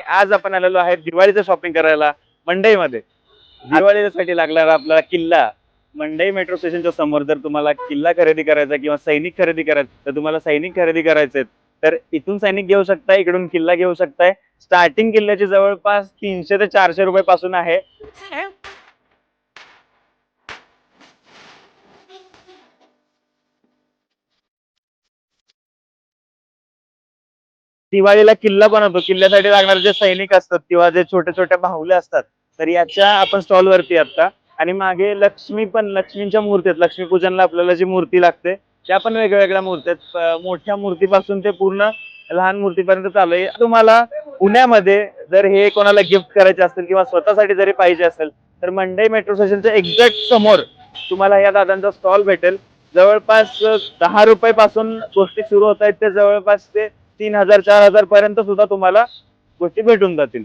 आज आपण आलेलो आहे दिवाळीचं शॉपिंग करायला मंडईमध्ये. दिवाळीसाठी लागणारा आपला किल्ला मंडई मेट्रो स्टेशनच्या समोर. जर तुम्हाला किल्ला खरेदी करायचा किंवा सैनिक खरेदी करायचं तर तुम्हाला सैनिक खरेदी करायचे तर इथून सैनिक घेऊ शकताय, इकडून किल्ला घेऊ शकताय. स्टार्टिंग किल्ल्याची जवळपास 300 ते 400 रुपये पासून आहे. दिवाळीला किल्ला बनवतो. किल्ल्यासाठी लागणारे जे सैनिक असतात किंवा जे छोट्या छोट्या बाहुल्या असतात तर याच्या आपण स्टॉल वरती आता. आणि मागे लक्ष्मी पण, लक्ष्मीच्या मूर्ती आहेत. लक्ष्मीपूजनला आपल्याला जी मूर्ती लागते त्या पण वेगवेगळ्या मूर्ती आहेत. मोठ्या मूर्तीपासून ते पूर्ण लहान मूर्तीपर्यंत चालू आहे. तुम्हाला पुण्यामध्ये जर हे कोणाला गिफ्ट करायचे असतील किंवा स्वतःसाठी जरी पाहिजे असेल तर मंडई मेट्रो स्टेशनच्या एक्झॅक्ट समोर तुम्हाला या दादांचा स्टॉल भेटेल. जवळपास 10 रुपये पासून गोष्टी सुरू होत आहेत ते जवळपास ते 3000 4000 पर्यंत सुद्धा तुम्हाला गोष्टी भेटून जातील.